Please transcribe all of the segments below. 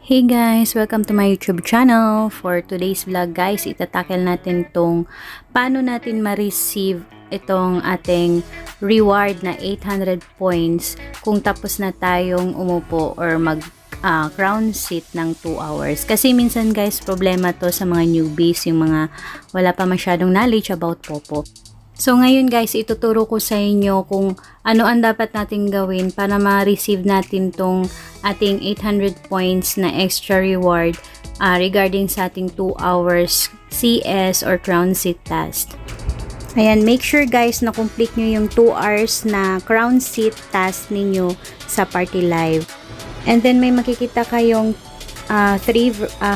Hey guys! Welcome to my YouTube channel. For today's vlog guys, itatackle natin tong paano natin ma-receive itong ating reward na 800 points kung tapos na tayong umupo or mag crown seat ng 2 hours. Kasi minsan guys, problema to sa mga newbies, yung mga wala pa masyadong knowledge about Popo. So ngayon guys, ituturo ko sa inyo kung ano ang dapat natin gawin para ma-receive natin tong ating 800 points na extra reward regarding sa ating 2 hours CS or crown seat task. Ayan, make sure guys na complete nyo yung 2 hours na crown seat task ninyo sa Party Live. And then may makikita kayong 3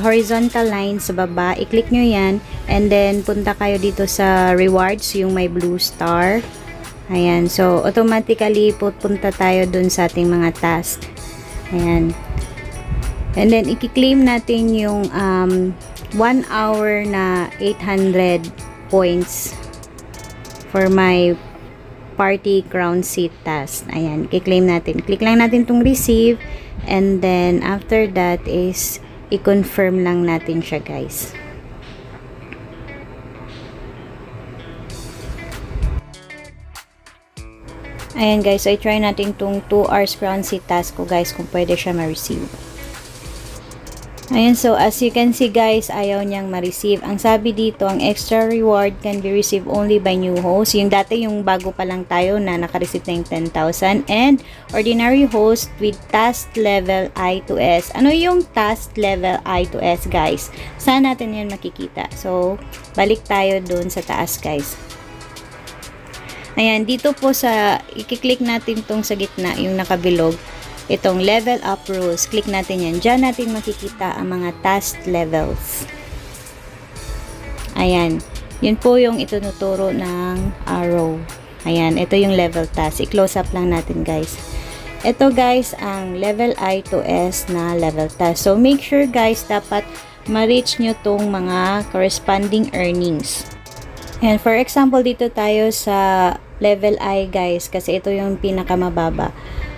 horizontal lines sa baba. I-click nyo yan. And then, punta kayo dito sa rewards, yung may blue star. Ayan. So, automatically, pupunta tayo dun sa ating mga task. Ayan. And then, i-claim natin yung 1 hour na 800 points for my party crown seat task. Ayan. I-claim natin. Click lang natin tong receive. And then, after that is, i-confirm lang natin siya, guys. Ayan, guys. So, i-try natin itong 2 hours crown seat task ko, guys, kung pwede siya ma-receive. Ayan, so, as you can see, guys, ayaw niyang ma-receive. Ang sabi dito, ang extra reward can be received only by new host. Yung dati, yung bago pa lang tayo na naka-receive na yung 10,000. And, ordinary host with task level I to S. Ano yung task level I to S, guys? Saan natin yan makikita? So, balik tayo dun sa taas, guys. Ayan, dito po sa, i-click natin tong sa gitna, yung nakabilog. Itong level up rules, click natin yan. Diyan natin makikita ang mga task levels. Ayan. Yun po yung itunuturo ng arrow. Ayan. Ito yung level task. I-close up lang natin, guys. Ito, guys, ang level I to S na level task. So, make sure, guys, dapat ma-reach nyo tong mga corresponding earnings. And for example, dito tayo sa level I, guys, kasi ito yung pinakamababa.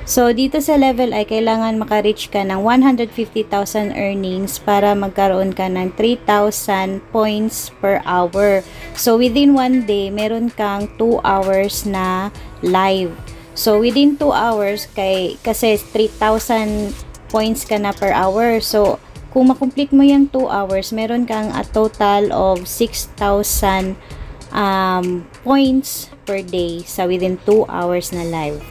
So, dito sa level I, kailangan maka-reach ka ng 150,000 earnings para magkaroon ka ng 3,000 points per hour. So, within 1 day, meron kang 2 hours na live. So, within 2 hours, kasi 3,000 points ka na per hour. So, kung makomplete mo yung 2 hours, meron kang a total of 6,000 points per day sa within 2 hours na live.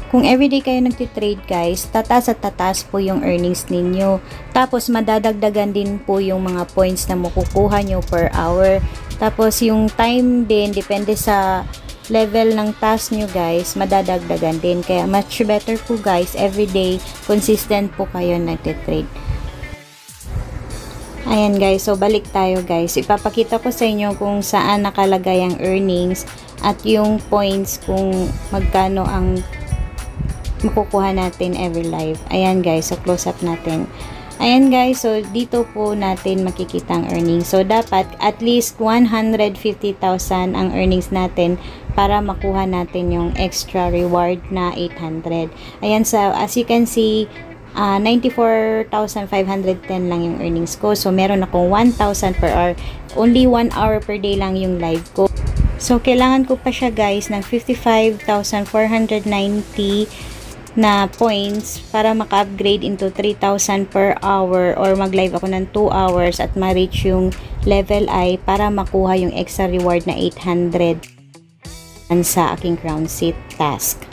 Kung everyday kayo nagtitrade, guys, tataas at tataas po yung earnings ninyo. Tapos, madadagdagan din po yung mga points na makukuha nyo per hour. Tapos, yung time din, depende sa level ng task nyo, guys, madadagdagan din. Kaya, much better po, guys, everyday, consistent po kayo nagtitrade. Ayan, guys. So, balik tayo, guys. Ipapakita ko sa inyo kung saan nakalagay ang earnings at yung points kung magkano ang makukuha natin every live. Ayan, guys. So, close up natin. Ayan, guys. So, dito po natin makikita ang earnings. So, dapat at least 150,000 ang earnings natin para makuha natin yung extra reward na 800. Ayan. So, as you can see, 94,510 lang yung earnings ko. So, meron akong 1,000 per hour. Only 1 hour per day lang yung live ko. So, kailangan ko pa siya, guys, ng 55,490 na points para maka-upgrade into 3,000 per hour or mag-live ako ng 2 hours at ma-reach yung level I para makuha yung extra reward na 800 sa aking crown seat task.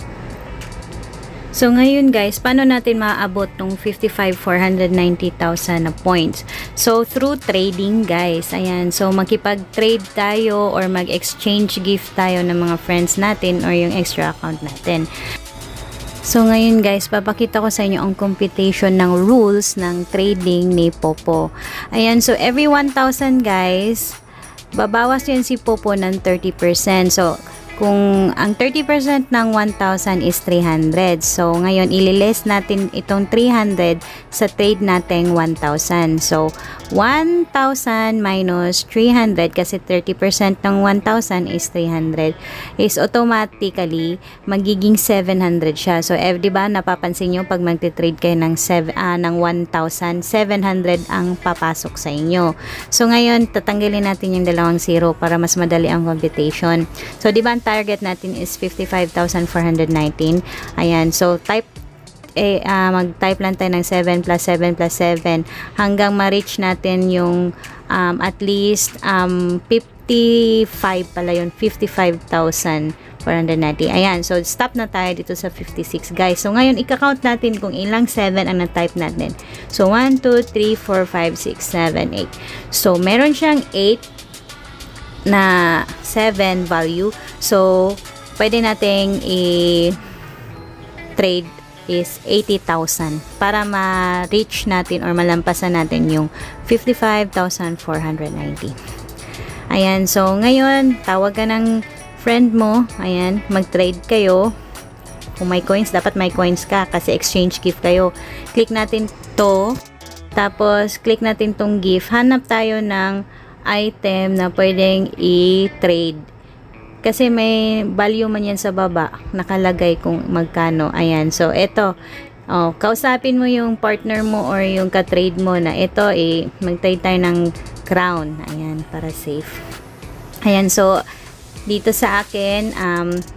So, ngayon guys, paano natin maaabot tong 55,490,000 na points? So, through trading guys. Ayan. So, makipag-trade tayo or mag-exchange gift tayo ng mga friends natin or yung extra account natin. So, ngayon guys, papakita ko sa inyo ang computation ng rules ng trading ni Popo. Ayan, so every 1,000 guys, babawas yan si Popo ng 30%. So, Kung ang 30% ng 1,000 is 300. So, ngayon, ililess natin itong 300 sa trade nating 1,000. So, 1,000 minus 300 kasi 30% ng 1,000 is 300 is automatically magiging 700 siya. So, diba, napapansin nyo pag magte-trade kayo ng 1,000, 700 ang papasok sa inyo. So, ngayon, tatanggalin natin yung dalawang zero para mas madali ang computation. So, diba, target natin is 55,419. Ayan. So, mag-type lang tayo ng 7 plus 7 plus 7 hanggang ma-reach natin yung at least 55 pala yun. 55,490. Ayan. So, stop na tayo dito sa 56, guys. So, ngayon, ika-count natin kung ilang 7 ang na-type natin. So, 1, 2, 3, 4, 5, 6, 7, 8. So, meron siyang 8 na 7 value. So, pwede nating i-trade is 80,000 para ma-reach natin or malampasan natin yung 55,490. Ayan. So, ngayon, tawag ka ng friend mo. Ayan. Mag-trade kayo. Kung may coins, dapat may coins ka kasi exchange gift kayo. Click natin to. Tapos, click natin tong gift. Hanap tayo ng item na pwedeng i-trade. Kasi may value man yan sa baba. Nakalagay kung magkano. Ayan. So, ito. Kausapin mo yung partner mo or yung ka-trade mo na ito, mag-trade tayo ng crown. Ayan. Para safe. Ayan. So, dito sa akin,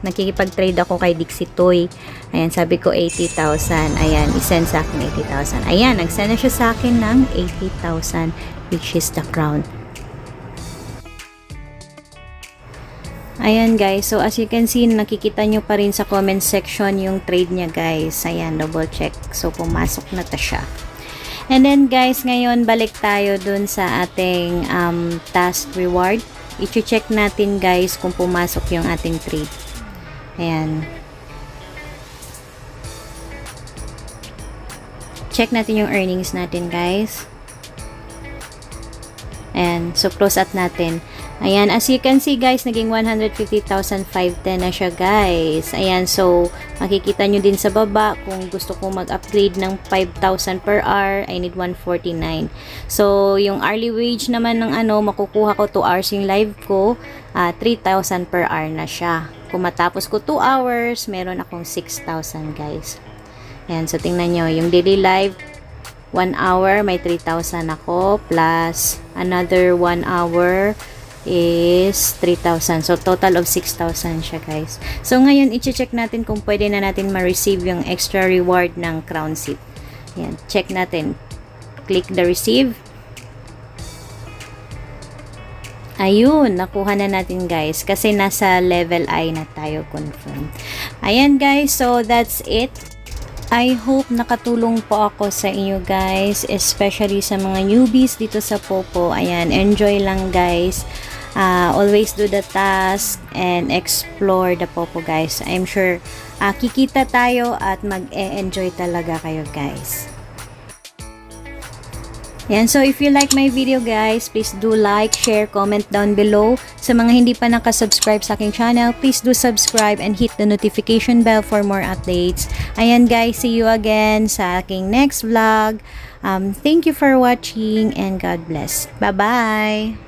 nakikipag-trade ako kay Dixie Toy. Ayan. Sabi ko 80,000. Ayan. I-send sa akin 80,000. Ayan. Nag-send na siya sa akin ng 80,000 which is the crown. Ayan, guys. So, as you can see, nakikita nyo pa rin sa comment section yung trade niya, guys. Ayan, double check. So, pumasok na ta siya. And then, guys, ngayon, balik tayo dun sa ating task reward. I-check natin, guys, kung pumasok yung ating trade. Ayan. Check natin yung earnings natin, guys. Ayan. So, close out natin. Ayan, as you can see, guys, naging 150,510 na siya, guys. Ayan, so, makikita nyo din sa baba, kung gusto ko mag-upgrade ng 5,000 per hour, I need 149. So, yung hourly wage naman ng makukuha ko 2 hours yung live ko, 3,000 per hour na siya. Kung matapos ko 2 hours, meron akong 6,000, guys. Ayan, so, tingnan nyo, yung daily live, 1 hour, may 3,000 ako, plus another 1 hour, is 3,000. So, total of 6,000 siya, guys. So, ngayon, i-check natin kung pwede na natin ma-receive yung extra reward ng crown seat. Ayan, check natin. Click the receive. Ayun, nakuha na natin, guys. Kasi nasa level I na tayo, confirm. Ayan, guys. So, that's it. I hope nakatulong po ako sa inyo, guys. Especially sa mga newbies dito sa Popo. Ayan, enjoy lang, guys. Always do the task and explore the Popo, guys. I'm sure kikita tayo at mag-e-enjoy talaga kayo, guys. Yan, so if you like my video, guys, please do like, share, comment down below. Sa mga hindi pa nakasubscribe sa aking channel, please do subscribe and hit the notification bell for more updates. Ayan, guys, see you again sa aking next vlog. Thank you for watching and God bless. Bye-bye!